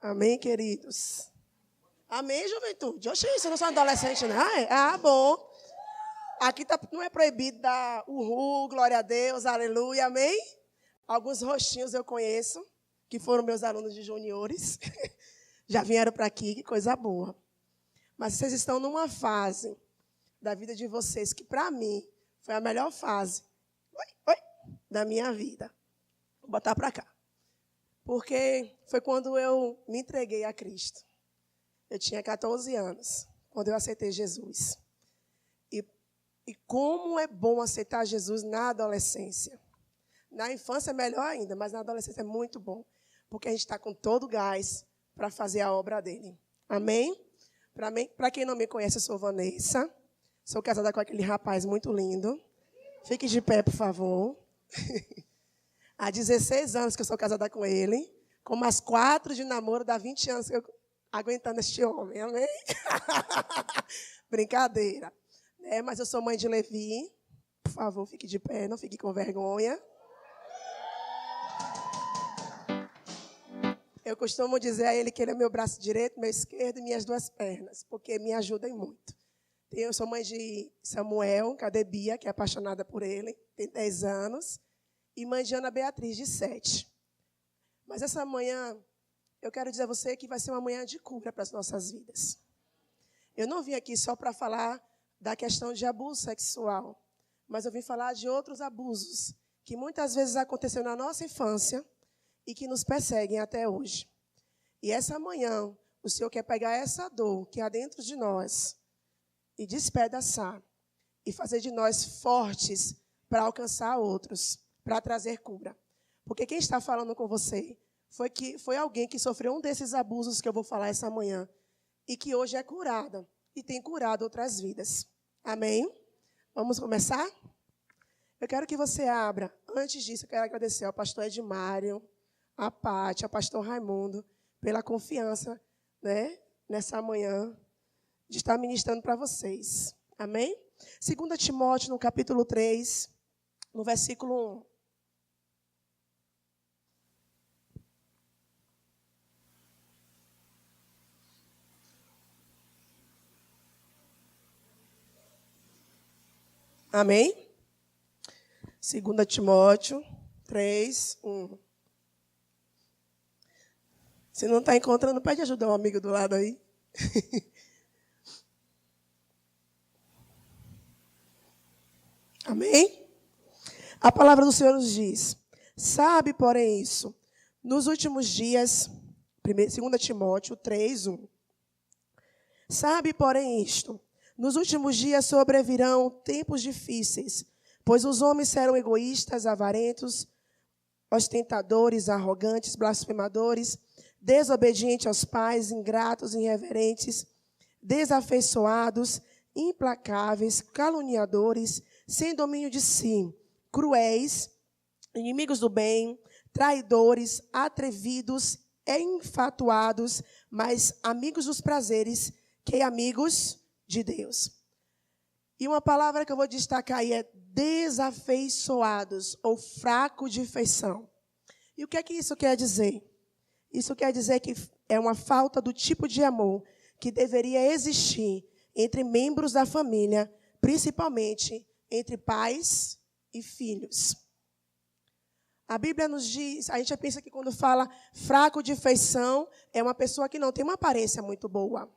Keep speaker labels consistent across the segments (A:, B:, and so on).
A: Amém, queridos? Amém, juventude? Oxi, você não são adolescente, não? Ah, bom. Aqui não é proibido dar uhul, glória a Deus, aleluia, amém? Alguns rostinhos eu conheço, que foram meus alunos de juniores. Já vieram para aqui, que coisa boa. Mas vocês estão numa fase da vida de vocês que, para mim, foi a melhor fase da minha vida. Vou botar para cá. Porque foi quando eu me entreguei a Cristo. Eu tinha 14 anos, quando eu aceitei Jesus. E como é bom aceitar Jesus na adolescência. Na infância é melhor ainda, mas na adolescência é muito bom. Porque a gente está com todo o gás para fazer a obra dele. Amém? Para quem não me conhece, eu sou Vanessa. Sou casada com aquele rapaz muito lindo. Fique de pé, por favor. Há 16 anos que eu sou casada com ele. Com mais 4 de namoro, dá 20 anos que eu aguentando este homem. Amém? Brincadeira. Mas eu sou mãe de Levi. Por favor, fique de pé, não fique com vergonha. Eu costumo dizer a ele que ele é meu braço direito, meu esquerdo e minhas 2 pernas, porque me ajudam muito. Eu sou mãe de Samuel, cadê Bia, que é apaixonada por ele, tem 10 anos, e mãe de Ana Beatriz, de 7. Mas essa manhã, eu quero dizer a você que vai ser uma manhã de cura para as nossas vidas. Eu não vim aqui só para falar da questão de abuso sexual, mas eu vim falar de outros abusos que muitas vezes aconteceram na nossa infância e que nos perseguem até hoje. E essa manhã, o Senhor quer pegar essa dor que há dentro de nós e despedaçar e fazer de nós fortes para alcançar outros, para trazer cura. Porque quem está falando com você foi alguém que sofreu um desses abusos que eu vou falar essa manhã e que hoje é curada e tem curado outras vidas. Amém? Vamos começar? Eu quero que você abra. Antes disso, eu quero agradecer ao pastor Edmário, a Pátia, ao pastor Raimundo, pela confiança, nessa manhã, de estar ministrando para vocês. Amém? 2 Timóteo, no capítulo 3, no versículo 1. Amém? 2 Timóteo 3, 1. Se não está encontrando, pede ajuda um amigo do lado aí. Amém? A palavra do Senhor nos diz: sabe, porém, isso, nos últimos dias, 2 Timóteo 3, 1. Sabe, porém, isto, nos últimos dias sobrevirão tempos difíceis, pois os homens serão egoístas, avarentos, ostentadores, arrogantes, blasfemadores, desobedientes aos pais, ingratos, irreverentes, desafeiçoados, implacáveis, caluniadores, sem domínio de si, cruéis, inimigos do bem, traidores, atrevidos, enfatuados, mas amigos dos prazeres que amigos de Deus. E uma palavra que eu vou destacar aí é desafeiçoados, ou fraco de feição. E o que é que isso quer dizer? Isso quer dizer que é uma falta do tipo de amor que deveria existir entre membros da família, principalmente entre pais e filhos. A Bíblia nos diz, a gente pensa que quando fala fraco de feição, é uma pessoa que não tem uma aparência muito boa.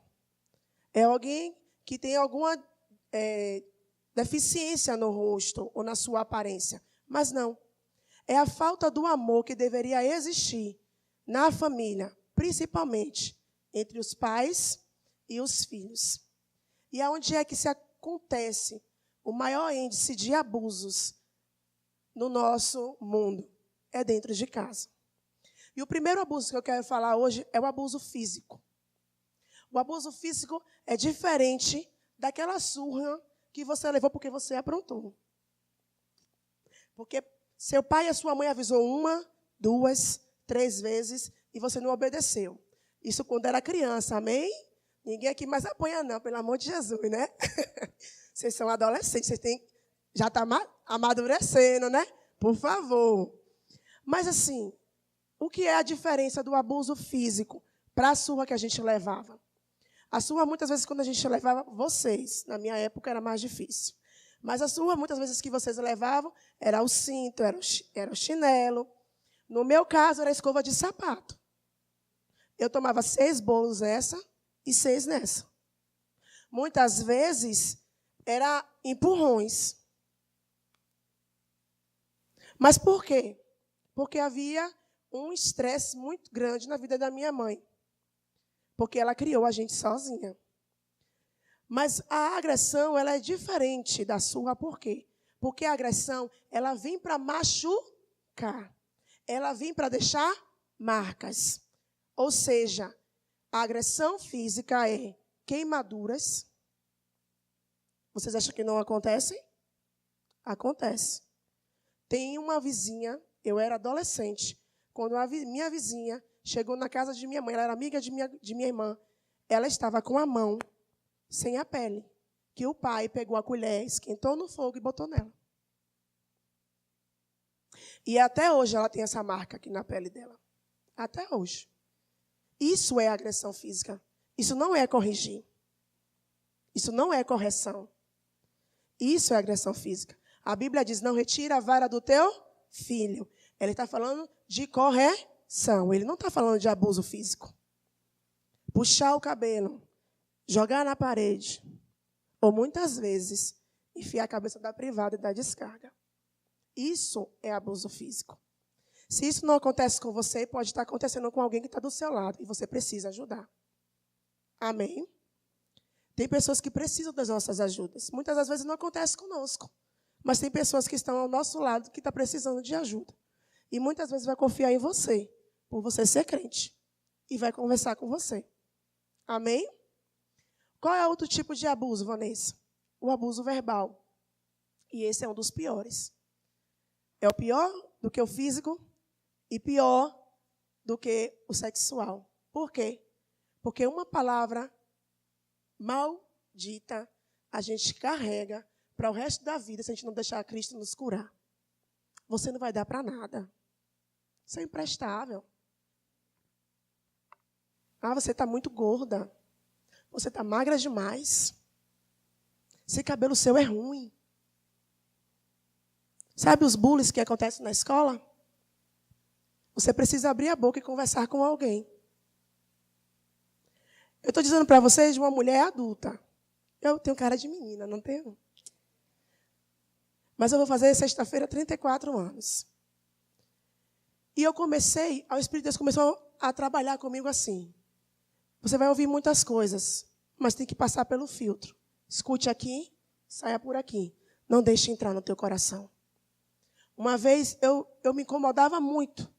A: É alguém que tem alguma deficiência no rosto ou na sua aparência. Mas não. É a falta do amor que deveria existir na família, principalmente entre os pais e os filhos. E aonde é que se acontece o maior índice de abusos no nosso mundo? É dentro de casa. E o primeiro abuso que eu quero falar hoje é o abuso físico. O abuso físico é diferente daquela surra que você levou porque você aprontou. Porque seu pai e a sua mãe avisou 1, 2, 3 vezes e você não obedeceu. Isso quando era criança, amém? Ninguém aqui mais apanha não, pelo amor de Jesus, né? Vocês são adolescentes, já está amadurecendo, né? Por favor. Mas assim, o que é a diferença do abuso físico para a surra que a gente levava. A surra, muitas vezes, quando a gente levava vocês, na minha época era mais difícil. Mas a surra, muitas vezes, que vocês levavam, era o cinto, era o chinelo. No meu caso, era a escova de sapato. Eu tomava 6 bolos nessa e 6 nessa. Muitas vezes, era empurrões. Mas por quê? Porque havia um estresse muito grande na vida da minha mãe. Porque ela criou a gente sozinha. Mas a agressão, ela é diferente da surra, por quê? Porque a agressão, ela vem para machucar. Ela vem para deixar marcas. Ou seja, a agressão física é queimaduras. Vocês acham que não acontece? Acontece. Tem uma vizinha, eu era adolescente, quando minha vizinha chegou na casa de minha mãe, ela era amiga de minha irmã, ela estava com a mão sem a pele, que o pai pegou a colher, esquentou no fogo e botou nela. E até hoje ela tem essa marca aqui na pele dela. Até hoje. Isso é agressão física. Isso não é corrigir. Isso não é correção. Isso é agressão física. A Bíblia diz, não retira a vara do teu filho. Ele está falando de correção. Ele não está falando de abuso físico. Puxar o cabelo, jogar na parede. Ou muitas vezes, enfiar a cabeça da privada e da descarga. Isso é abuso físico. Se isso não acontece com você, pode estar acontecendo com alguém que está do seu lado. E você precisa ajudar. Amém? Tem pessoas que precisam das nossas ajudas. Muitas das vezes não acontece conosco. Mas tem pessoas que estão ao nosso lado que estão precisando de ajuda. E muitas vezes vai confiar em você, por você ser crente. E vai conversar com você. Amém? Qual é outro tipo de abuso, Vanessa? O abuso verbal. E esse é um dos piores. É o pior do que o físico e pior do que o sexual. Por quê? Porque uma palavra maldita a gente carrega para o resto da vida se a gente não deixar Cristo nos curar. Você não vai dar para nada. Isso é imprestável. Ah, você está muito gorda. Você está magra demais. Esse cabelo seu é ruim. Sabe os bullies que acontecem na escola? Você precisa abrir a boca e conversar com alguém. Eu estou dizendo para vocês de uma mulher adulta. Eu tenho cara de menina, não tenho? Mas eu vou fazer sexta-feira 34 anos. E eu comecei, o Espírito de Deus começou a trabalhar comigo assim. Você vai ouvir muitas coisas, mas tem que passar pelo filtro. Escute aqui, saia por aqui. Não deixe entrar no teu coração. Uma vez eu me incomodava muito,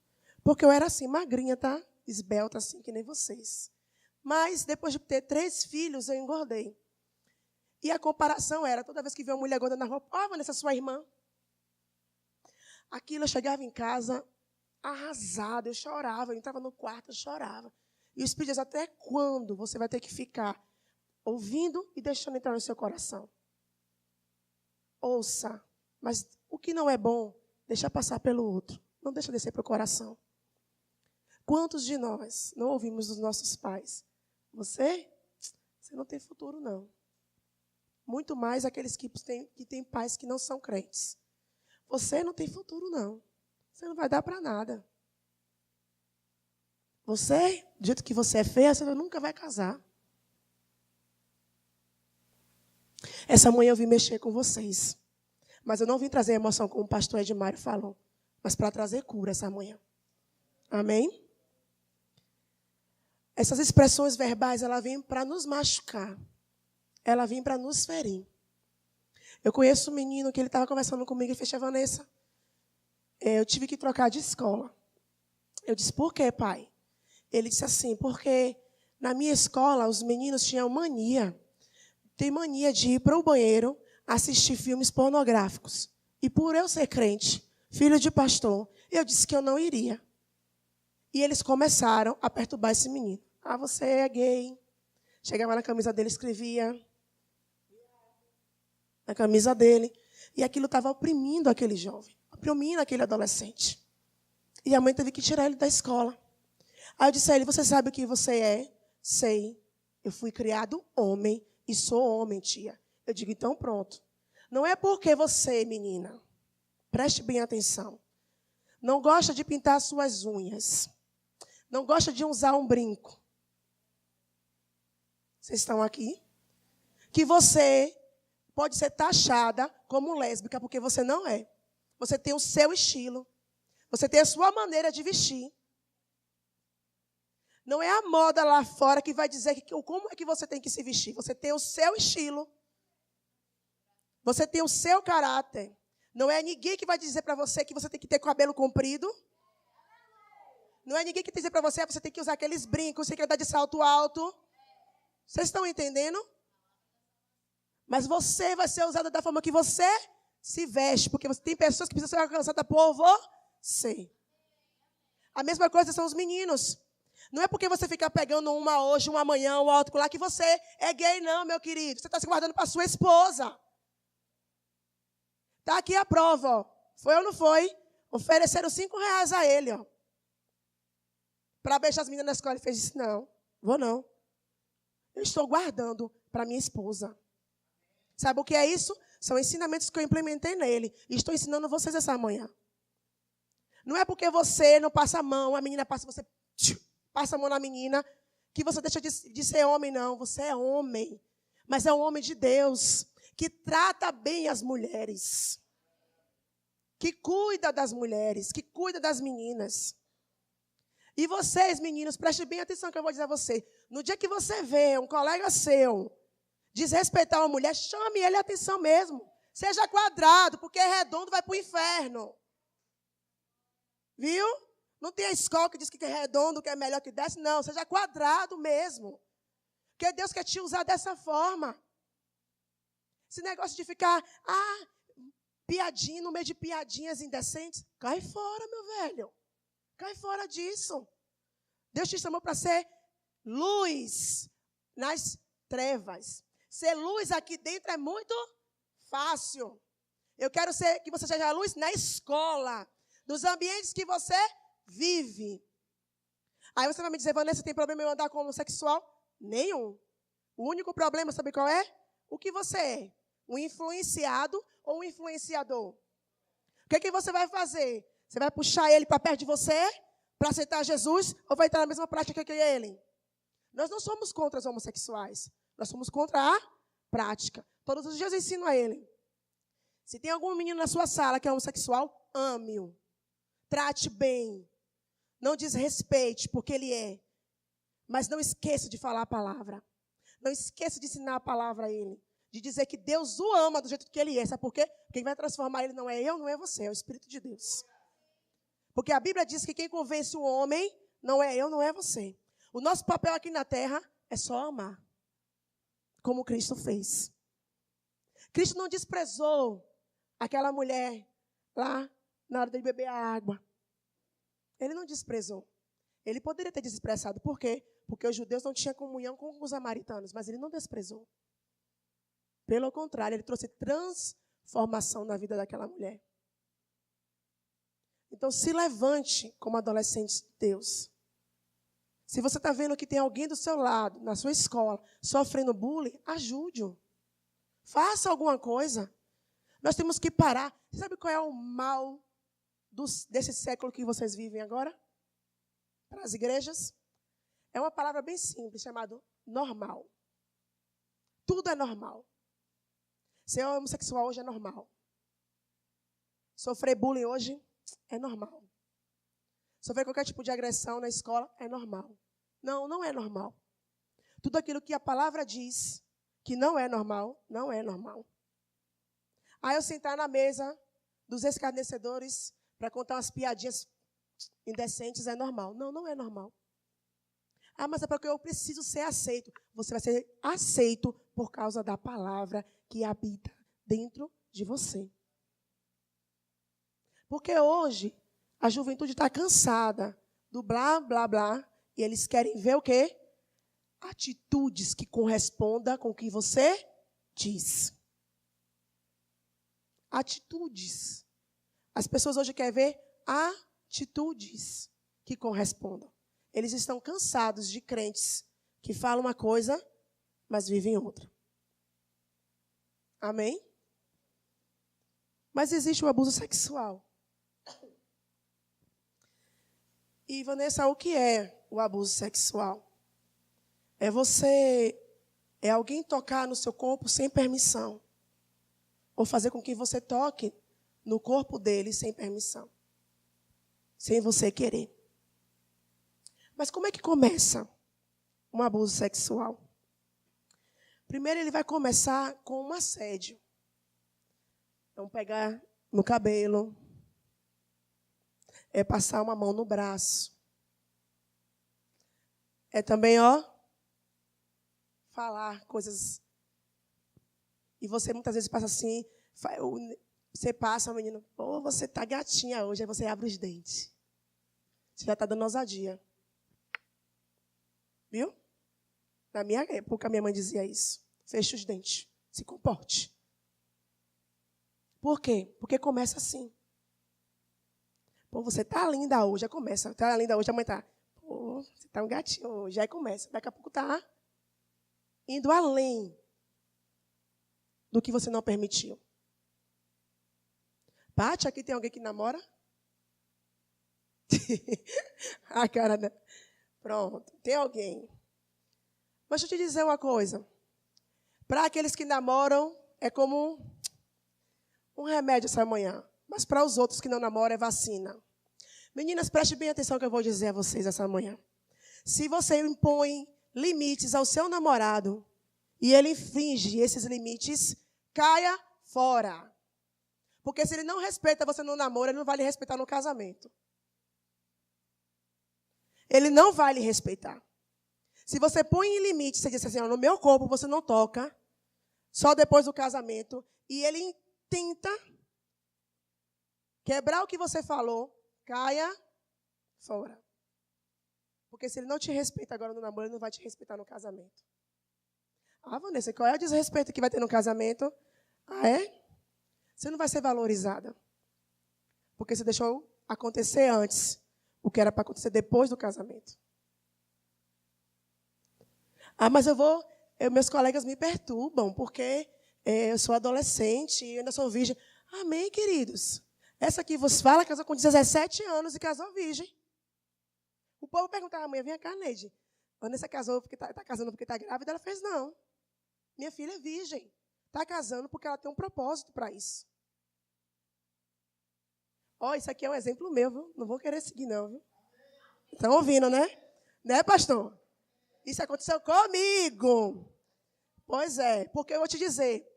A: porque eu era assim, magrinha, tá? Esbelta, assim, que nem vocês. Mas, depois de ter 3 filhos, eu engordei. E a comparação era, toda vez que via uma mulher gorda na rua, ó, Vanessa, sua irmã. Aquilo, eu chegava em casa arrasada, eu chorava, eu entrava no quarto, eu chorava. E o Espírito diz, até quando você vai ter que ficar ouvindo e deixando entrar no seu coração? Ouça, mas o que não é bom, deixa passar pelo outro. Não deixa descer para o coração. Quantos de nós não ouvimos dos nossos pais? Você não tem futuro, não. Muito mais aqueles que têm pais que não são crentes. Você não tem futuro, não. Você não vai dar para nada. Você, do jeito que você é feia, você nunca vai casar. Essa manhã eu vim mexer com vocês. Mas eu não vim trazer emoção, como o pastor Edmário falou. Mas para trazer cura essa manhã. Amém? Essas expressões verbais, ela vem para nos machucar. Ela vem para nos ferir. Eu conheço um menino que ele estava conversando comigo e fez, Vanessa, eu tive que trocar de escola. Eu disse, por quê, pai? Ele disse assim, porque na minha escola os meninos tinham mania. Tem mania de ir para o banheiro assistir filmes pornográficos. E por eu ser crente, filho de pastor, eu disse que eu não iria. E eles começaram a perturbar esse menino. Ah, você é gay. Chegava na camisa dele, escrevia na camisa dele. E aquilo estava oprimindo aquele jovem, oprimindo aquele adolescente. E a mãe teve que tirar ele da escola. Aí eu disse a ele, você sabe o que você é? Sei. Eu fui criado homem e sou homem, tia. Eu digo, então pronto. Não é porque você, menina, preste bem atenção, não gosta de pintar suas unhas, não gosta de usar um brinco. Vocês estão aqui? Que você pode ser taxada como lésbica, porque você não é. Você tem o seu estilo. Você tem a sua maneira de vestir. Não é a moda lá fora que vai dizer como é que você tem que se vestir. Você tem o seu estilo. Você tem o seu caráter. Não é ninguém que vai dizer para você que você tem que ter cabelo comprido. Não é ninguém que dizer para você que você tem que usar aqueles brincos, você tem que andar de salto alto. Vocês estão entendendo? Mas você vai ser usada da forma que você se veste. Porque você tem pessoas que precisam ser alcançadas por você. A mesma coisa são os meninos. Não é porque você fica pegando uma hoje, uma amanhã, uma outra lá, que você é gay, não, meu querido. Você está se guardando para sua esposa. Está aqui a prova, ó. Foi ou não foi? Ofereceram R$5 a ele, ó. Para beijar as meninas na escola. Ele fez, não, vou não. Eu estou guardando para minha esposa. Sabe o que é isso? São ensinamentos que eu implementei nele. E estou ensinando vocês essa manhã. Não é porque você não passa a mão, a menina passa, você passa a mão na menina, que você deixa de ser homem, não. Você é homem. Mas é um homem de Deus, que trata bem as mulheres. Que cuida das mulheres, que cuida das meninas. E vocês, meninos, prestem bem atenção que eu vou dizer a você. No dia que você vê um colega seu desrespeitar uma mulher, chame ele a atenção mesmo. Seja quadrado, porque redondo vai para o inferno. Viu? Não tem a escola que diz que é redondo, que é melhor que desce. Não, seja quadrado mesmo. Porque Deus quer te usar dessa forma. Esse negócio de ficar, piadinha, no meio de piadinhas indecentes. Cai fora, meu velho. Cai fora disso. Deus te chamou para ser luz nas trevas. Ser luz aqui dentro é muito fácil. Eu quero que você seja luz na escola, nos ambientes que você vive. Aí você vai me dizer, Vanessa, tem problema em andar com homossexual? Nenhum. O único problema, sabe qual é? O que você é? Um influenciado ou um influenciador? O que você vai fazer? Você vai puxar ele para perto de você para aceitar Jesus ou vai estar na mesma prática que ele? Nós não somos contra os homossexuais. Nós somos contra a prática. Todos os dias eu ensino a ele. Se tem algum menino na sua sala que é homossexual, ame-o. Trate bem. Não desrespeite, porque ele é. Mas não esqueça de falar a palavra. Não esqueça de ensinar a palavra a ele. De dizer que Deus o ama do jeito que ele é. Sabe por quê? Quem vai transformar ele não é eu, não é você. É o Espírito de Deus. Porque a Bíblia diz que quem convence o homem não é eu, não é você. O nosso papel aqui na terra é só amar. Como Cristo fez. Cristo não desprezou aquela mulher lá na hora de beber a água. Ele não desprezou. Ele poderia ter desprezado. Por quê? Porque os judeus não tinham comunhão com os samaritanos. Mas ele não desprezou. Pelo contrário, ele trouxe transformação na vida daquela mulher. Então, se levante como adolescente de Deus. Se você está vendo que tem alguém do seu lado, na sua escola, sofrendo bullying, ajude-o. Faça alguma coisa. Nós temos que parar. Você sabe qual é o mal desse século que vocês vivem agora? Para as igrejas? É uma palavra bem simples, chamada normal. Tudo é normal. Ser homossexual hoje é normal. Sofrer bullying hoje é normal. Sofrer qualquer tipo de agressão na escola é normal. Não, não é normal. Tudo aquilo que a palavra diz que não é normal, não é normal. Aí eu sentar na mesa dos escarnecedores para contar umas piadinhas indecentes é normal. Não, não é normal. Mas é porque eu preciso ser aceito. Você vai ser aceito por causa da palavra que habita dentro de você. Porque hoje a juventude está cansada do blá, blá, blá. E eles querem ver o quê? Atitudes que correspondam com o que você diz. Atitudes. As pessoas hoje querem ver atitudes que correspondam. eles estão cansados de crentes que falam uma coisa, mas vivem outra. Amém? Mas existe o abuso sexual. E, Vanessa, o que é o abuso sexual? É alguém tocar no seu corpo sem permissão. Ou fazer com que você toque no corpo dele sem permissão. Sem você querer. Mas como é que começa um abuso sexual? Primeiro, ele vai começar com um assédio. Então, pegar no cabelo. É passar uma mão no braço. É também, falar coisas. E você muitas vezes passa assim, você passa, o menino, pô, você tá gatinha hoje, aí você abre os dentes. Você já está dando ousadia. Viu? Na minha época, minha mãe dizia isso. Feche os dentes, se comporte. Por quê? Porque começa assim. Pô, você tá linda hoje, já começa. Tá linda hoje, a mãe tá. Pô, você tá um gatinho hoje, aí começa. Daqui a pouco tá indo além do que você não permitiu. Pati, aqui tem alguém que namora? A cara da... Pronto, tem alguém. Mas deixa eu te dizer uma coisa. Para aqueles que namoram, é como um remédio essa manhã. Mas para os outros que não namoram, é vacina. Meninas, prestem bem atenção que eu vou dizer a vocês essa manhã. Se você impõe limites ao seu namorado e ele infringe esses limites, caia fora. Porque se ele não respeita você no namoro, ele não vai lhe respeitar no casamento. Ele não vai lhe respeitar. Se você põe em limite, você diz assim, no meu corpo você não toca, só depois do casamento, e ele tenta quebrar o que você falou, caia fora. Porque se ele não te respeita agora no namoro, ele não vai te respeitar no casamento. Ah, Vanessa, qual é o desrespeito que vai ter no casamento? Ah, é? Você não vai ser valorizada. Porque você deixou acontecer antes o que era para acontecer depois do casamento. Ah, mas meus colegas me perturbam, porque eu sou adolescente e ainda sou virgem. Amém, queridos? Essa aqui vos fala, casou com 17 anos e casou virgem. O povo perguntava, amanhã, vem cá, Neide. Vanessa casou porque está casando porque está grávida? Ela fez, não. Minha filha é virgem. Está casando porque ela tem um propósito para isso. Isso aqui é um exemplo meu, viu? Não vou querer seguir, não, viu? Estão ouvindo, né? Né, pastor? Isso aconteceu comigo. Pois é, porque eu vou te dizer,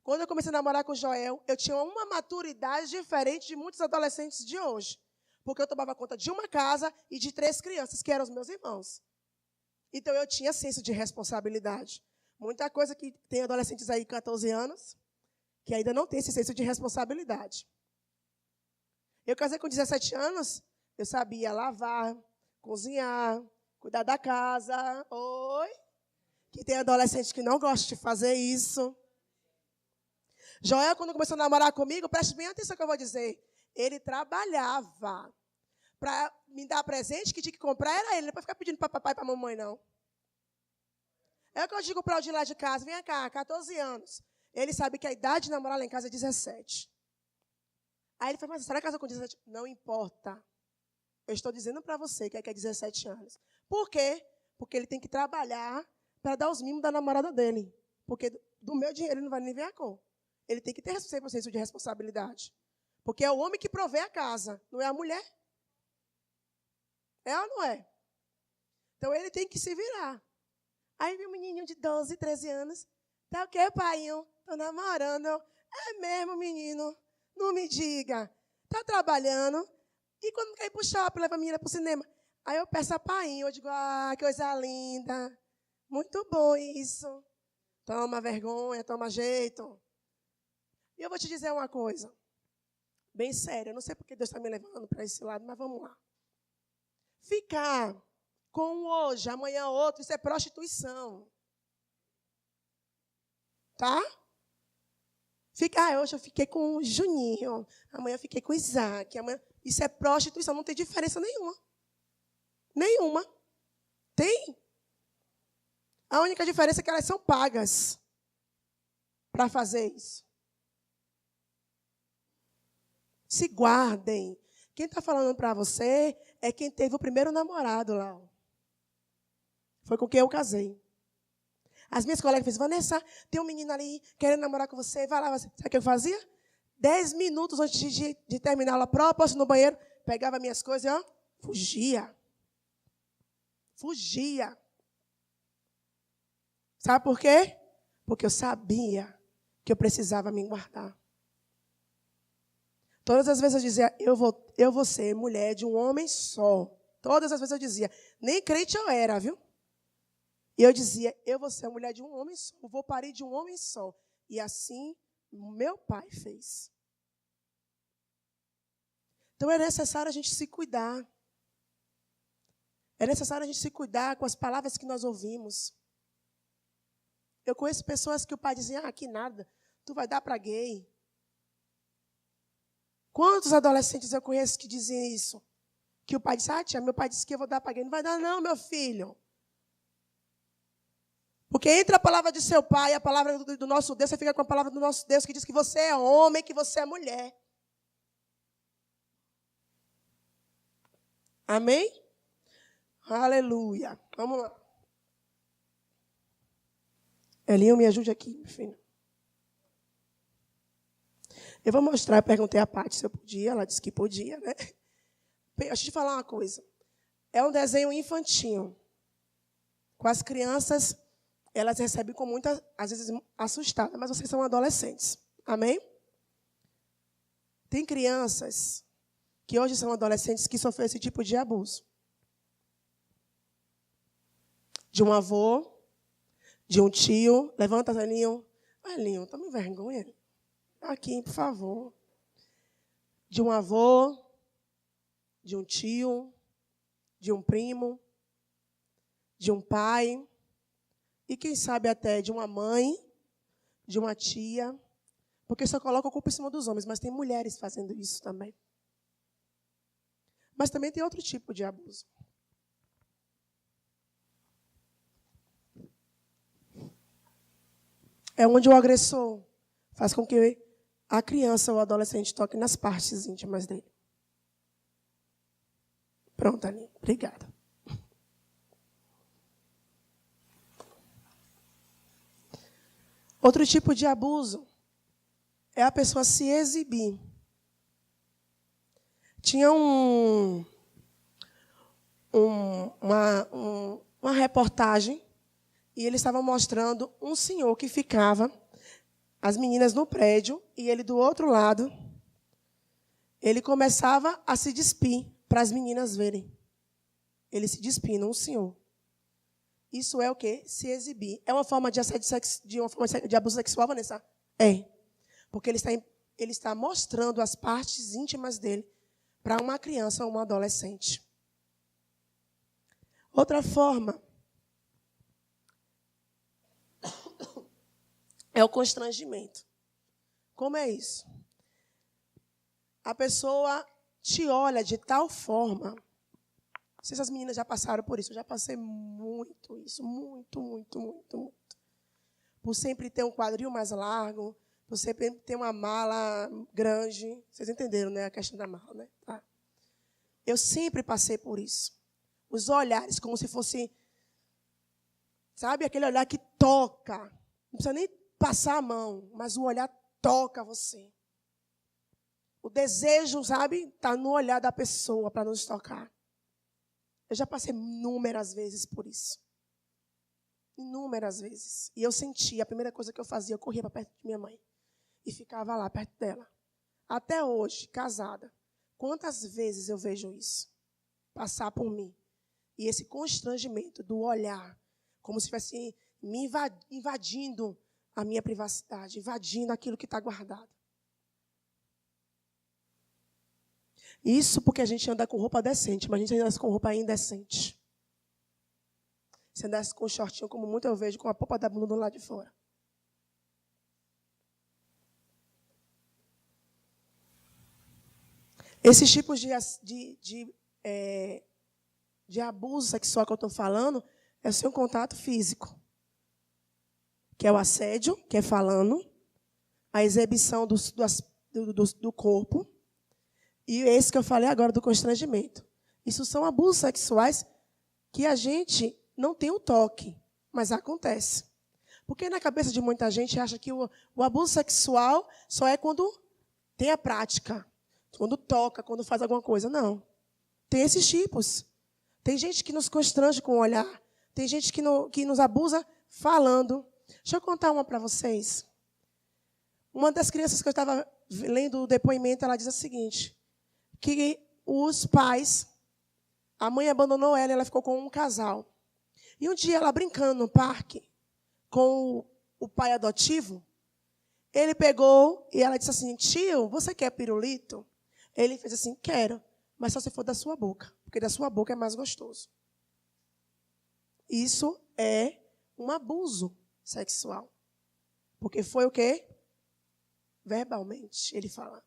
A: quando eu comecei a namorar com o Joel, eu tinha uma maturidade diferente de muitos adolescentes de hoje. Porque eu tomava conta de uma casa e de 3 crianças, que eram os meus irmãos. Então, eu tinha senso de responsabilidade. Muita coisa que tem adolescentes aí, 14 anos, que ainda não tem esse senso de responsabilidade. Eu casei com 17 anos, eu sabia lavar, cozinhar, cuidar da casa. Oi? Que tem adolescente que não gosta de fazer isso. Joel, quando começou a namorar comigo, preste bem atenção no que eu vou dizer. Ele trabalhava para me dar presente, que tinha que comprar era ele, não é para ficar pedindo para papai e para mamãe, não. É o que eu digo para o de lá de casa, vem cá, 14 anos. Ele sabe que a idade de namorar lá em casa é 17. Aí ele falou, mas será que casou com 17? Não importa. Eu estou dizendo para você que é 17 anos. Por quê? Porque ele tem que trabalhar para dar os mimos da namorada dele. Porque do meu dinheiro ele não vai nem ver a cor. Ele tem que ter senso de responsabilidade. Porque é o homem que provê a casa, não é a mulher. É ou não é? Então ele tem que se virar. Aí vem um menininho de 12, 13 anos. Tá o quê, paiinho? Tô namorando. É mesmo, menino. Não me diga. Tá trabalhando. E quando quer ir pro shopping, leva a menina pro cinema. Aí eu peço a painho. Eu digo, que coisa linda. Muito bom isso. Toma vergonha, toma jeito. E eu vou te dizer uma coisa. Bem séria. Eu não sei porque Deus está me levando para esse lado, mas vamos lá. Ficar com um hoje, amanhã outro, isso é prostituição. Tá? Hoje eu fiquei com o Juninho, amanhã eu fiquei com o Isaac. Isso é prostituição, não tem diferença nenhuma. Nenhuma. Tem. A única diferença é que elas são pagas para fazer isso. Se guardem. Quem está falando para você é quem teve o primeiro namorado lá. Foi com quem eu casei. As minhas colegas falaram, Vanessa, tem um menino ali querendo namorar com você, vai lá. Sabe o que eu fazia? 10 minutos antes de terminar a aula própria, posso ir no banheiro, pegava minhas coisas e fugia. Fugia. Sabe por quê? Porque eu sabia que eu precisava me guardar. Todas as vezes eu dizia, eu vou ser mulher de um homem só. Todas as vezes eu dizia, nem crente eu era, viu? E eu dizia, eu vou ser a mulher de um homem só, eu vou parir de um homem só. E assim, meu pai fez. Então é necessário a gente se cuidar. É necessário a gente se cuidar com as palavras que nós ouvimos. Eu conheço pessoas que o pai dizia, que nada, tu vai dar para gay. Quantos adolescentes eu conheço que diziam isso? Que o pai disse, tia, meu pai disse que eu vou dar para gay. Não vai dar não, meu filho. Porque entre a palavra de seu pai e a palavra do nosso Deus, você fica com a palavra do nosso Deus que diz que você é homem, que você é mulher. Amém? Aleluia. Vamos lá. Elinho, me ajude aqui, meu filho. Eu vou mostrar, eu perguntei a Paty se eu podia, ela disse que podia, né? Deixa eu te falar uma coisa. É um desenho infantil. Com as crianças, elas recebem com muita, às vezes, assustada, mas vocês são adolescentes. Amém? Tem crianças que hoje são adolescentes que sofrem esse tipo de abuso. De um avô, de um tio. Levanta, Elinho. Elinho, tome vergonha. Aqui, por favor. De um avô, de um tio, de um primo, de um pai. E quem sabe até de uma mãe, de uma tia. Porque só coloca a culpa em cima dos homens, mas tem mulheres fazendo isso também. Mas também tem outro tipo de abuso. É onde o agressor faz com que a criança ou o adolescente toque nas partes íntimas dele. Pronto, Aninha. Obrigada. Outro tipo de abuso é a pessoa se exibir. Tinha uma reportagem e eles estavam mostrando um senhor que ficava, as meninas no prédio, e ele do outro lado, ele começava a se despir para as meninas verem. Ele se despindo, um senhor. Isso é o quê? Se exibir. É uma forma de assédio de abuso sexual, Vanessa? É. Porque ele está mostrando as partes íntimas dele para uma criança ou uma adolescente. Outra forma é o constrangimento. Como é isso? A pessoa te olha de tal forma. Não sei se as meninas já passaram por isso. Eu já passei muito isso. Muito. Por sempre ter um quadril mais largo. Por sempre ter uma mala grande. Vocês entenderam, né? A questão da mala, né? Tá. Eu sempre passei por isso. Os olhares como se fosse... Sabe? Aquele olhar que toca. Não precisa nem passar a mão. Mas o olhar toca você. O desejo, sabe? Está no olhar da pessoa para nos tocar. Eu já passei inúmeras vezes por isso. Inúmeras vezes. E eu sentia, a primeira coisa que eu fazia, eu corria para perto de minha mãe. E ficava lá, perto dela. Até hoje, casada. Quantas vezes eu vejo isso passar por mim? E esse constrangimento do olhar, como se estivesse me invadindo a minha privacidade, invadindo aquilo que está guardado. Isso porque a gente anda com roupa decente, mas a gente anda com roupa indecente. Se andasse com um shortinho, como muito eu vejo, com a polpa da bunda do lado de fora. Esses tipos de de abuso sexual que eu estou falando é o seu contato físico, que é o assédio, que é falando, a exibição do corpo, e esse que eu falei agora do constrangimento. Isso são abusos sexuais que a gente não tem o toque, mas acontece. Porque na cabeça de muita gente acha que o abuso sexual só é quando tem a prática, quando toca, quando faz alguma coisa. Não. Tem esses tipos. Tem gente que nos constrange com o olhar. Tem gente que nos abusa falando. Deixa eu contar uma para vocês. Uma das crianças que eu estava lendo o depoimento, ela diz o seguinte, que os pais, a mãe abandonou ela e ela ficou com um casal. E um dia, ela brincando no parque com o pai adotivo, ele pegou e ela disse assim, tio, você quer pirulito? Ele fez assim, quero, mas só se for da sua boca, porque da sua boca é mais gostoso. Isso é um abuso sexual. Porque foi o quê? Verbalmente, ele fala.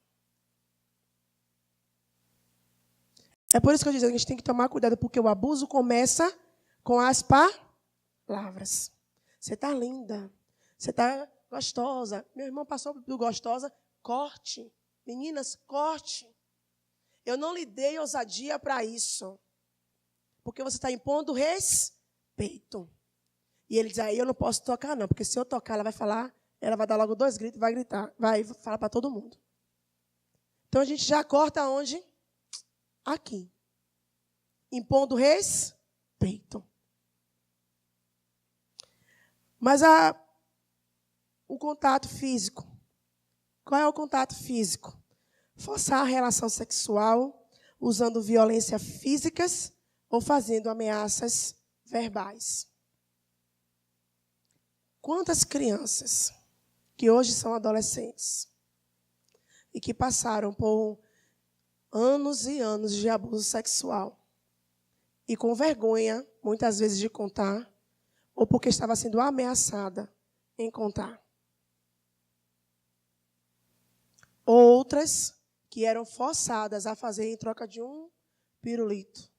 A: É por isso que eu digo, a gente tem que tomar cuidado, porque o abuso começa com as palavras. Você está linda, você está gostosa. Meu irmão passou do gostosa, corte. Meninas, corte. Eu não lhe dei ousadia para isso. Porque você está impondo respeito. E ele diz, aí eu não posso tocar não, porque se eu tocar, ela vai falar, ela vai dar logo 2 gritos, vai gritar, vai falar para todo mundo. Então a gente já corta onde? Aqui. Impondo respeito. Mas o contato físico. Qual é o contato físico? Forçar a relação sexual usando violência físicas ou fazendo ameaças verbais. Quantas crianças que hoje são adolescentes e que passaram por anos e anos de abuso sexual e com vergonha, muitas vezes, de contar, ou porque estava sendo ameaçada em contar. Outras que eram forçadas a fazer em troca de um pirulito,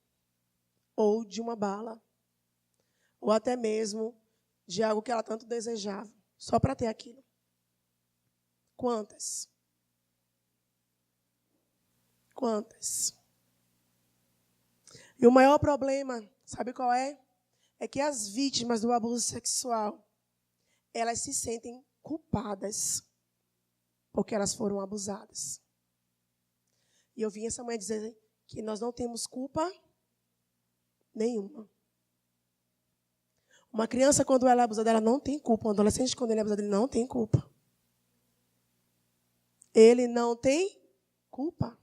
A: ou de uma bala, ou até mesmo de algo que ela tanto desejava, só para ter aquilo. Quantas? Quantas? E o maior problema, sabe qual é? É que as vítimas do abuso sexual, elas se sentem culpadas porque elas foram abusadas. E eu vi essa mãe dizer que nós não temos culpa nenhuma. Uma criança, quando ela é abusada, ela não tem culpa. Um adolescente, quando ele é abusado, ele não tem culpa. Ele não tem culpa.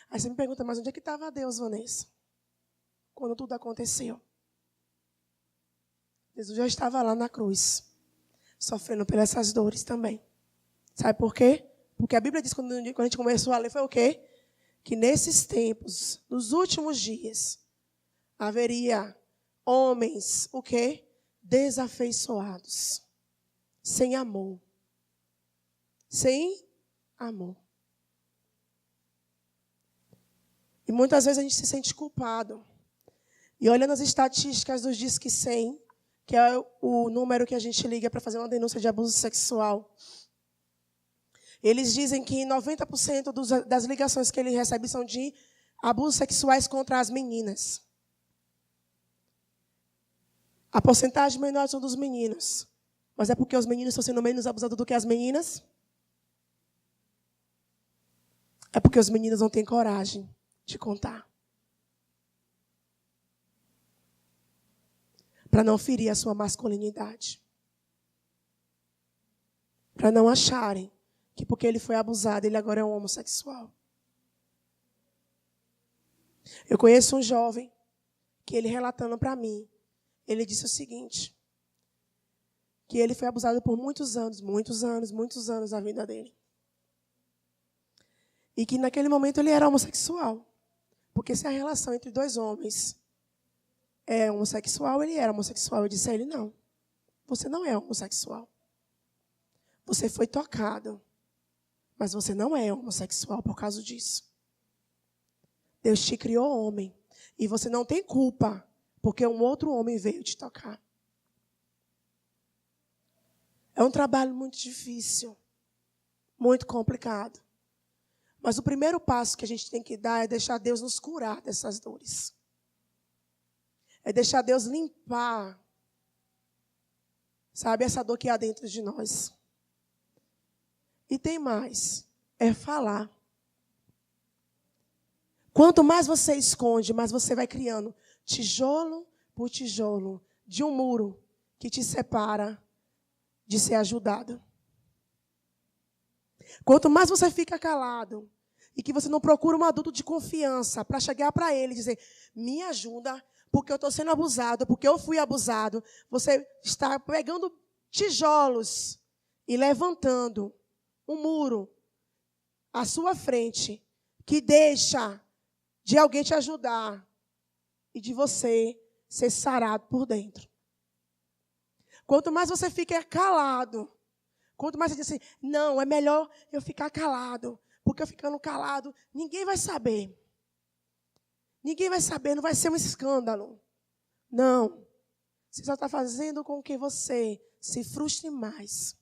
A: Aí você me pergunta, mas onde é que estava Deus, Vanessa? Quando tudo aconteceu. Jesus já estava lá na cruz, sofrendo pelas essas dores também. Sabe por quê? Porque a Bíblia diz, quando a gente começou a ler, foi o quê? Que nesses tempos, nos últimos dias, haveria homens, o quê? Desafeiçoados, sem amor. Sem amor. E muitas vezes a gente se sente culpado. E olhando as estatísticas dos Disque 100, que é o número que a gente liga para fazer uma denúncia de abuso sexual, eles dizem que 90% das ligações que ele recebe são de abusos sexuais contra as meninas. A porcentagem menor são dos meninos. Mas é porque os meninos estão sendo menos abusados do que as meninas? É porque os meninos não têm coragem de contar. Para não ferir a sua masculinidade. Para não acharem que porque ele foi abusado, ele agora é um homossexual. Eu conheço um jovem que ele relatando para mim, ele disse o seguinte, que ele foi abusado por muitos anos da vida dele. E que naquele momento ele era homossexual. Porque se a relação entre 2 homens é homossexual, ele era homossexual. Eu disse a ele, não, você não é homossexual. Você foi tocado, mas você não é homossexual por causa disso. Deus te criou homem. E você não tem culpa, porque um outro homem veio te tocar. É um trabalho muito difícil, muito complicado. Mas o primeiro passo que a gente tem que dar é deixar Deus nos curar dessas dores. É deixar Deus limpar, sabe, essa dor que há dentro de nós. E tem mais, é falar. Quanto mais você esconde, mais você vai criando tijolo por tijolo de um muro que te separa de ser ajudado. Quanto mais você fica calado e que você não procura um adulto de confiança para chegar para ele e dizer, me ajuda, porque eu estou sendo abusado, porque eu fui abusado. Você está pegando tijolos e levantando um muro à sua frente que deixa de alguém te ajudar e de você ser sarado por dentro. Quanto mais você fica calado, quanto mais você diz assim, não, é melhor eu ficar calado, porque eu ficando calado, ninguém vai saber. Ninguém vai saber, não vai ser um escândalo. Não. Você só está fazendo com que você se frustre mais.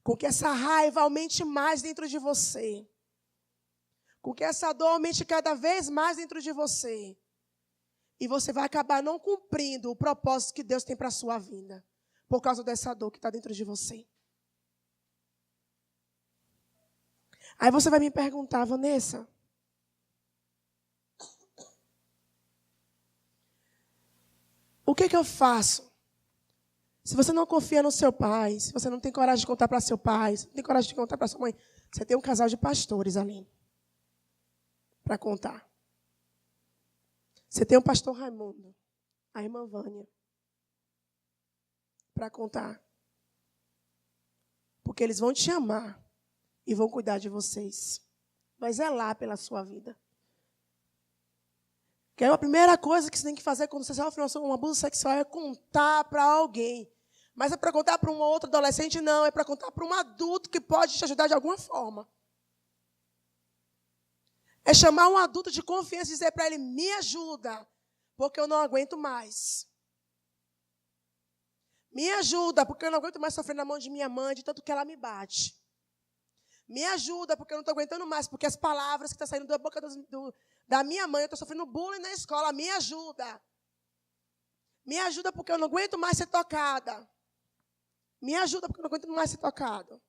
A: Com que essa raiva aumente mais dentro de você. Com que essa dor aumente cada vez mais dentro de você. E você vai acabar não cumprindo o propósito que Deus tem para a sua vida. Por causa dessa dor que está dentro de você. Aí você vai me perguntar, Vanessa, o que eu faço? Se você não confia no seu pai, se você não tem coragem de contar para seu pai, se não tem coragem de contar para sua mãe, você tem um casal de pastores ali para contar. Você tem o pastor Raimundo, a irmã Vânia, para contar. Porque eles vão te amar e vão cuidar de vocês. Vai zelar pela sua vida. Que é a primeira coisa que você tem que fazer quando você sofre um abuso sexual é contar para alguém. Mas é para contar para um outro adolescente? Não, é para contar para um adulto que pode te ajudar de alguma forma. É chamar um adulto de confiança e dizer para ele, me ajuda, porque eu não aguento mais. Me ajuda, porque eu não aguento mais sofrer na mão de minha mãe, de tanto que ela me bate. Me ajuda, porque eu não estou aguentando mais, porque as palavras que estão saindo da boca da minha mãe, eu estou sofrendo bullying na escola, me ajuda. Me ajuda, porque eu não aguento mais ser tocada. Me ajuda, porque eu não aguento mais ser tocado.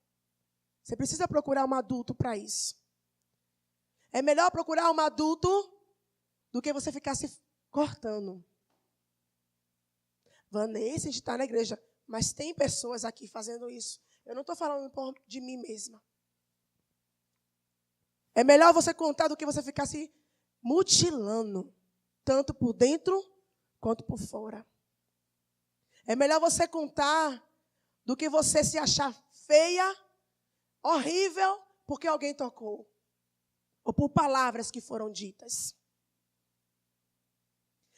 A: Você precisa procurar um adulto para isso. É melhor procurar um adulto do que você ficar se cortando. Vanessa, a gente está na igreja, mas tem pessoas aqui fazendo isso. Eu não estou falando de mim mesma. É melhor você contar do que você ficar se mutilando, tanto por dentro quanto por fora. É melhor você contar do que você se achar feia, horrível, porque alguém tocou. Ou por palavras que foram ditas.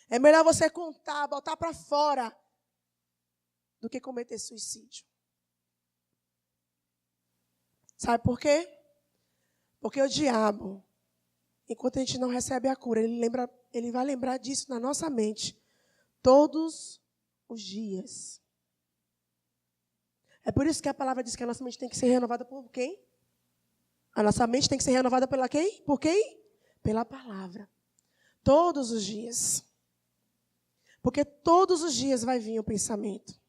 A: É melhor você contar, botar para fora, do que cometer suicídio. Sabe por quê? Porque o diabo, enquanto a gente não recebe a cura, ele vai lembrar disso na nossa mente todos os dias. É por isso que a palavra diz que a nossa mente tem que ser renovada por quem? A nossa mente tem que ser renovada pela quem? Por quem? Pela palavra. Todos os dias. Porque todos os dias vai vir o pensamento.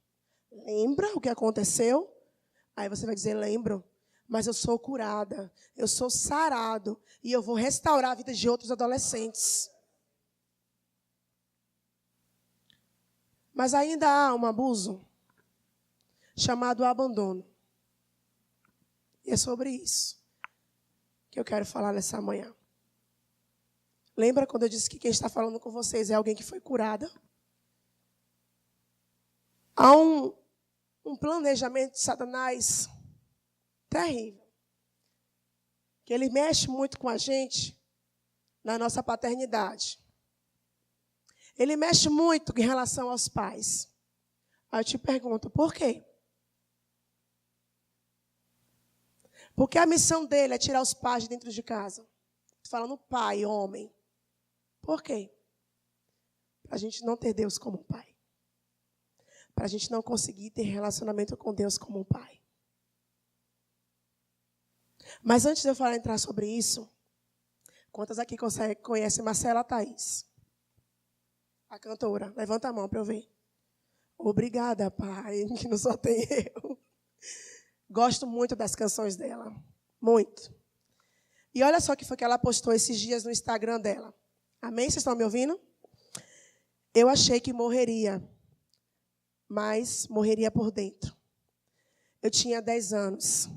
A: Lembra o que aconteceu? Aí você vai dizer, lembro. Mas eu sou curada, eu sou sarado e eu vou restaurar a vida de outros adolescentes. Mas ainda há um abuso chamado abandono. E é sobre isso que eu quero falar nessa manhã. Lembra quando eu disse que quem está falando com vocês é alguém que foi curada? Há um planejamento de Satanás terrível. Que ele mexe muito com a gente na nossa paternidade. Ele mexe muito em relação aos pais. Aí eu te pergunto, por quê? Porque a missão dele é tirar os pais de dentro de casa. Estou falando pai, homem. Por quê? para a gente não ter Deus como pai. Para a gente não conseguir ter relacionamento com Deus como um pai. Mas antes de eu entrar sobre isso, quantas aqui conhecem Marcela Thaís? A cantora. Levanta a mão para eu ver. Obrigada, pai, que não só tem eu. Gosto muito das canções dela. Muito. E olha só o que foi que ela postou esses dias no Instagram dela. Amém? Vocês estão me ouvindo? Eu achei que morreria, mas morreria por dentro. Eu tinha 10 anos.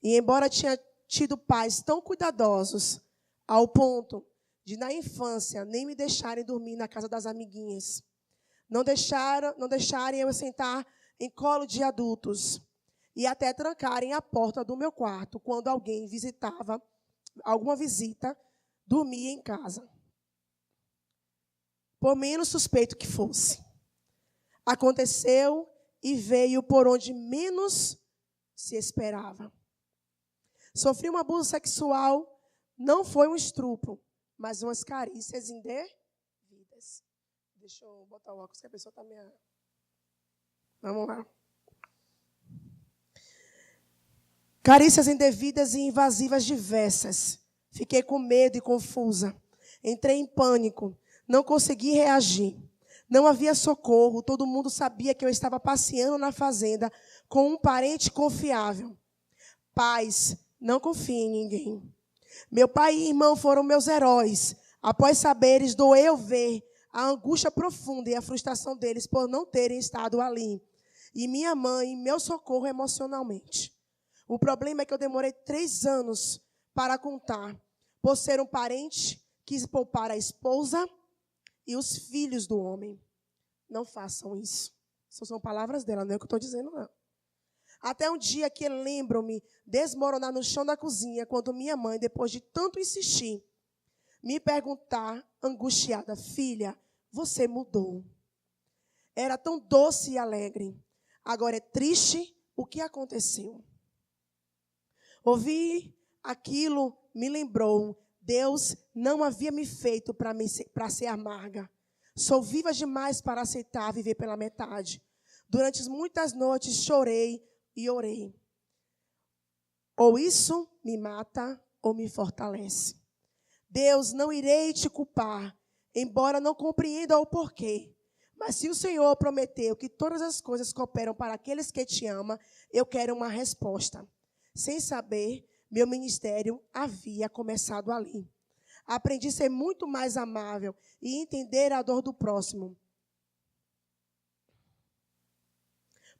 A: E embora tinha tido pais tão cuidadosos, ao ponto de, na infância, nem me deixarem dormir na casa das amiguinhas. Não deixarem eu sentar em colo de adultos. E até trancarem a porta do meu quarto quando alguém visitava, alguma visita, dormia em casa. Por menos suspeito que fosse. Aconteceu e veio por onde menos se esperava. Sofri um abuso sexual, não foi um estupro, mas umas carícias indevidas. Deixa eu botar o óculos que a pessoa está meio... Vamos lá. Carícias indevidas e invasivas diversas. Fiquei com medo e confusa. Entrei em pânico. Não consegui reagir. Não havia socorro. Todo mundo sabia que eu estava passeando na fazenda com um parente confiável. Pais, não confie em ninguém. Meu pai e irmão foram meus heróis. Após saberes, doeu ver a angústia profunda e a frustração deles por não terem estado ali. E minha mãe, meu socorro emocionalmente. O problema é que eu demorei 3 anos para contar. Por ser um parente, quis poupar a esposa e os filhos do homem. Não façam isso. Essas são palavras dela, não é o que eu estou dizendo, não. Até um dia que lembro-me desmoronar no chão da cozinha, quando minha mãe, depois de tanto insistir, me perguntar, angustiada, filha, você mudou. Era tão doce e alegre. Agora é triste o que aconteceu. Ouvir aquilo me lembrou. Deus não havia me feito para ser amarga. Sou viva demais para aceitar viver pela metade. Durante muitas noites chorei e orei. Ou isso me mata ou me fortalece. Deus, não irei te culpar, embora não compreenda o porquê. Mas se o Senhor prometeu que todas as coisas cooperam para aqueles que te amam, eu quero uma resposta. Sem saber, meu ministério havia começado ali. Aprendi a ser muito mais amável e entender a dor do próximo.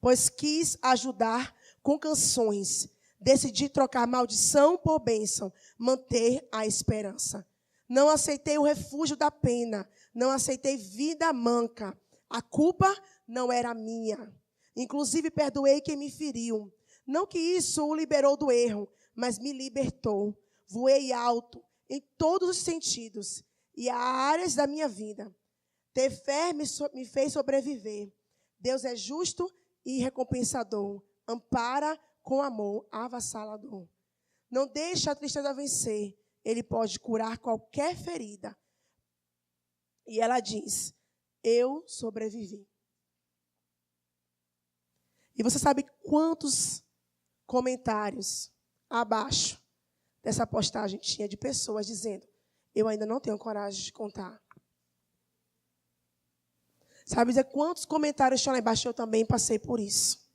A: Pois quis ajudar com canções. Decidi trocar maldição por bênção, manter a esperança. Não aceitei o refúgio da pena, não aceitei vida manca. A culpa não era minha. Inclusive perdoei quem me feriu. Não que isso o liberou do erro, mas me libertou. Voei alto em todos os sentidos e há áreas da minha vida. Ter fé me fez sobreviver. Deus é justo e recompensador. Ampara com amor avassalador. Não deixe a tristeza vencer. Ele pode curar qualquer ferida. E ela diz, eu sobrevivi. E você sabe quantos comentários abaixo dessa postagem tinha de pessoas dizendo, eu ainda não tenho coragem de contar. Sabe dizer quantos comentários tinha lá embaixo? Eu também passei por isso.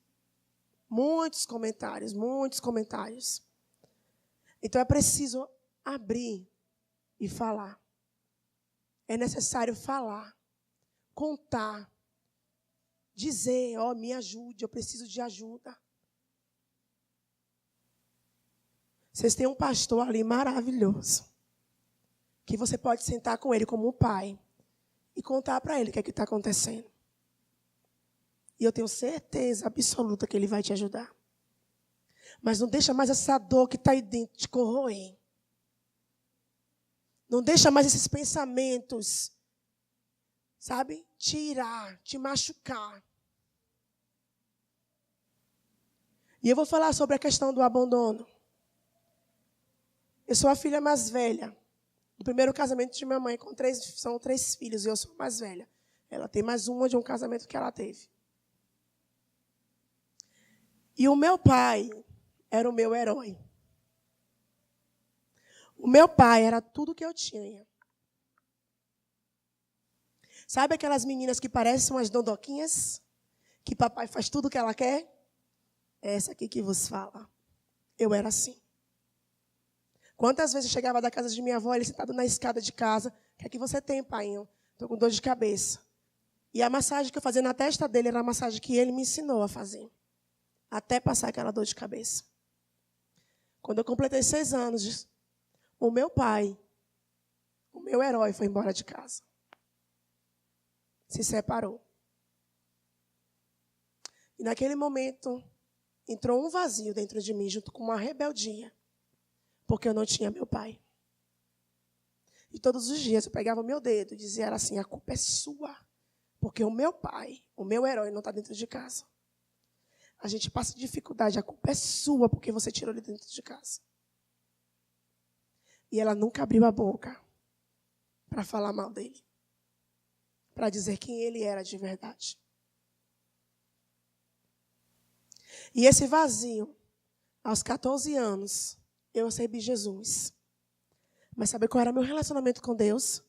A: Muitos comentários, muitos comentários. Então é preciso abrir e falar. É necessário falar, contar, dizer, ó, me ajude, eu preciso de ajuda. Vocês têm um pastor ali maravilhoso, que você pode sentar com ele como um pai e contar para ele o que é que está acontecendo. E eu tenho certeza absoluta que ele vai te ajudar. Mas não deixa mais essa dor que está aí dentro te corroer. Não deixa mais esses pensamentos, sabe, te irar, te machucar. E eu vou falar sobre a questão do abandono. Eu sou a filha mais velha do primeiro casamento de minha mãe, são 3 filhos, e eu sou a mais velha. Ela tem mais uma de um casamento que ela teve. E o meu pai era o meu herói. O meu pai era tudo que eu tinha. Sabe aquelas meninas que parecem umas dondoquinhas? Que papai faz tudo o que ela quer? É essa aqui que vos fala. Eu era assim. Quantas vezes eu chegava da casa de minha avó, ele sentado na escada de casa. O que é que você tem, painho? Estou com dor de cabeça. E a massagem que eu fazia na testa dele era a massagem que ele me ensinou a fazer. Até passar aquela dor de cabeça. Quando eu completei 6 anos, o meu pai, o meu herói, foi embora de casa. Se separou. E naquele momento, entrou um vazio dentro de mim, junto com uma rebeldia. Porque eu não tinha meu pai. E todos os dias eu pegava o meu dedo e dizia assim, a culpa é sua. Porque o meu pai, o meu herói, não está dentro de casa. A gente passa dificuldade, a culpa é sua, porque você tirou ele dentro de casa. E ela nunca abriu a boca para falar mal dele. Para dizer quem ele era de verdade. E esse vazio, aos 14 anos, eu recebi Jesus. Mas sabe qual era meu relacionamento com Deus?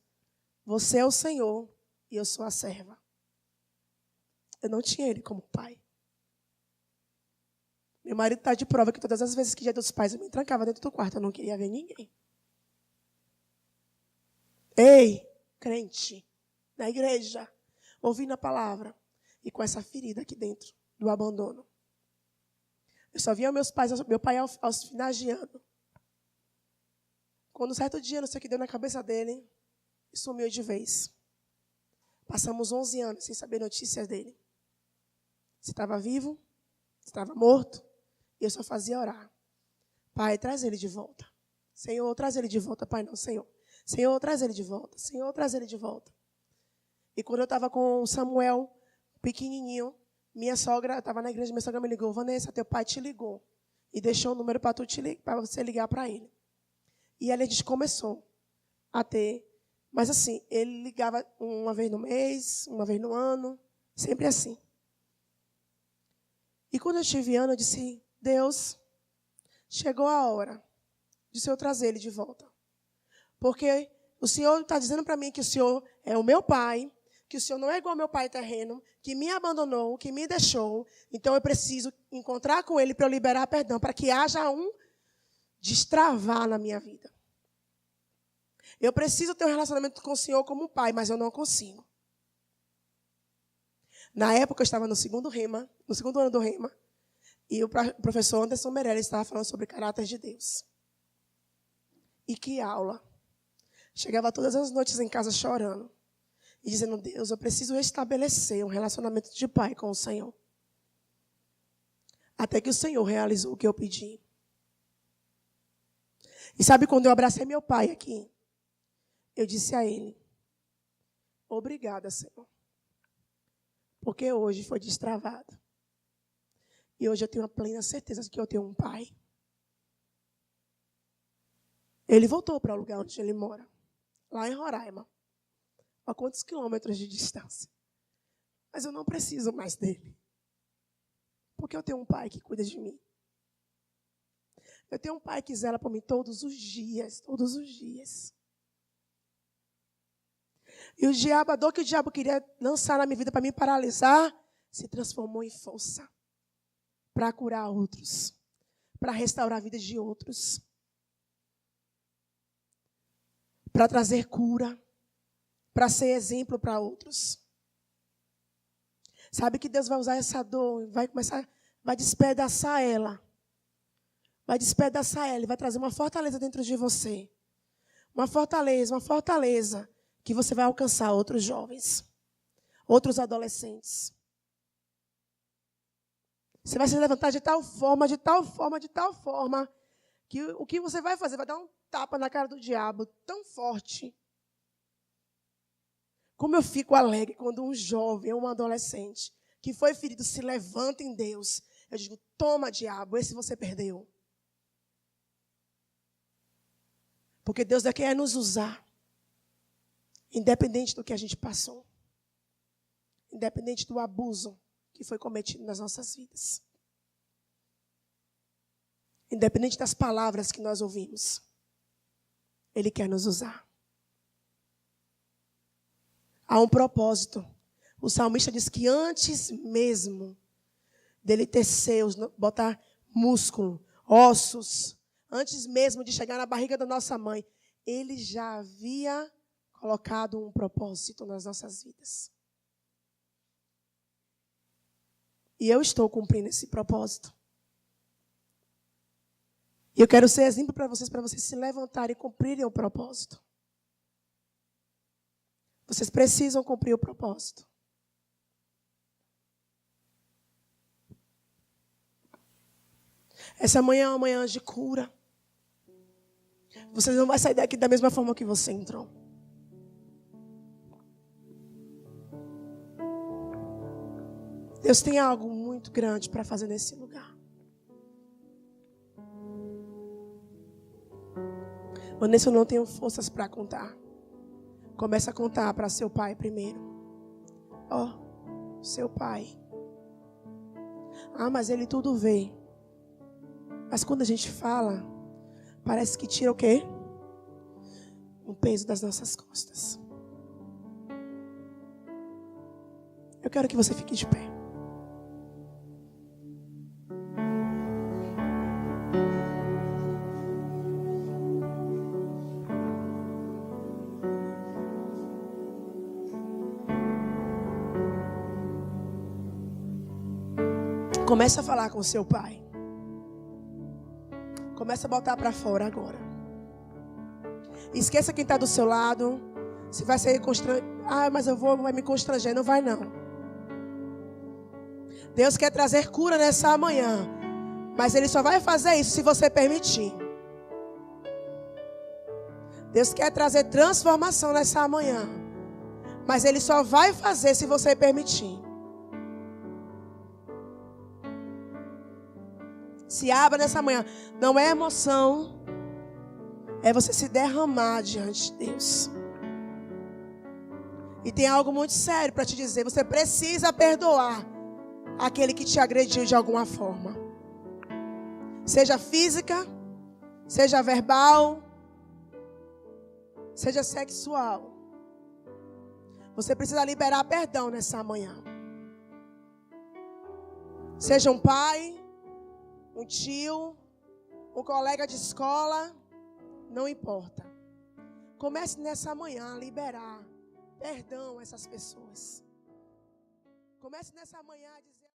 A: Você é o Senhor e eu sou a serva. Eu não tinha ele como pai. Meu marido está de prova que todas as vezes que dia dos pais eu me trancava dentro do quarto, eu não queria ver ninguém. Ei, crente, na igreja, ouvindo a palavra e com essa ferida aqui dentro do abandono. Eu só via meu pai aos finais de ano. Quando um certo dia, não sei o que deu na cabeça dele, e sumiu de vez. Passamos 11 anos sem saber notícias dele. Se estava vivo, se estava morto, e eu só fazia orar. Pai, traz ele de volta. Senhor, traz ele de volta. Pai, não, Senhor. Senhor, traz ele de volta. Senhor, traz ele de volta. E quando eu estava com o Samuel, pequenininho, minha sogra, estava na igreja, minha sogra me ligou. Vanessa, teu pai te ligou. E deixou o número para você ligar para ele. E ali a gente começou a ter. Mas assim, ele ligava uma vez no mês, uma vez no ano. Sempre assim. E quando eu estive ano, eu disse, Deus, chegou a hora de o Senhor trazer ele de volta. Porque o Senhor está dizendo para mim que o Senhor é o meu pai, que o Senhor não é igual ao meu pai terreno, que me abandonou, que me deixou. Então eu preciso encontrar com ele para eu liberar perdão, para que haja um destravar na minha vida. Eu preciso ter um relacionamento com o Senhor como pai, mas eu não consigo. Na época eu estava no segundo ano do Rema, e o professor Anderson Meirelles estava falando sobre caráter de Deus. E que aula! Chegava todas as noites em casa chorando e dizendo, Deus, eu preciso restabelecer um relacionamento de pai com o Senhor. Até que o Senhor realizou o que eu pedi. E sabe quando eu abracei meu pai aqui? Eu disse a ele, obrigada, Senhor. Porque hoje foi destravado. E hoje eu tenho a plena certeza de que eu tenho um pai. Ele voltou para o lugar onde ele mora. Lá em Roraima. A quantos quilômetros de distância. Mas eu não preciso mais dele. Porque eu tenho um pai que cuida de mim. Eu tenho um pai que zela por mim todos os dias. Todos os dias. E o diabo, a dor que o diabo queria lançar na minha vida para me paralisar, se transformou em força. Para curar outros. Para restaurar a vida de outros. Para trazer cura. Para ser exemplo para outros. Sabe que Deus vai usar essa dor, vai despedaçar ela. Vai despedaçar ela e vai trazer uma fortaleza dentro de você. Uma fortaleza que você vai alcançar outros jovens, outros adolescentes. Você vai se levantar de tal forma, que o que você vai fazer vai dar um tapa na cara do diabo tão forte. Como eu fico alegre quando um jovem ou um adolescente que foi ferido se levanta em Deus. Eu digo, toma, diabo, esse você perdeu. Porque Deus quer nos usar, independente do que a gente passou. independente do abuso que foi cometido nas nossas vidas. Independente das palavras que nós ouvimos, Ele quer nos usar. Há um propósito. O salmista diz que antes mesmo dele ter seus, botar músculo, ossos, antes mesmo de chegar na barriga da nossa mãe, Ele já havia colocado um propósito nas nossas vidas. E eu estou cumprindo esse propósito. E eu quero ser exemplo para vocês se levantarem e cumprirem o propósito. Vocês precisam cumprir o propósito. Essa manhã é uma manhã de cura. Você não vai sair daqui da mesma forma que você entrou. Deus tem algo muito grande para fazer nesse lugar. Vanessa, eu não tenho forças para contar. Começa a contar para seu pai primeiro. Seu pai. Mas ele tudo vê. Mas quando a gente fala, parece que tira o quê? Um peso das nossas costas. Eu quero que você fique de pé. Começa a falar com o seu pai. Começa a botar para fora agora. Esqueça quem está do seu lado. Se vai sair constrangido. Mas vai me constranger. Não vai não. Deus quer trazer cura nessa manhã. Mas Ele só vai fazer isso se você permitir. Deus quer trazer transformação nessa manhã. Mas Ele só vai fazer se você permitir. Se abra nessa manhã. Não é emoção. É você se derramar diante de Deus. E tem algo muito sério para te dizer. Você precisa perdoar aquele que te agrediu de alguma forma. Seja física, seja verbal, seja sexual. Você precisa liberar perdão nessa manhã. Seja um pai, um tio, um colega de escola, não importa. Comece nessa manhã a liberar perdão a essas pessoas. Comece nessa manhã a dizer...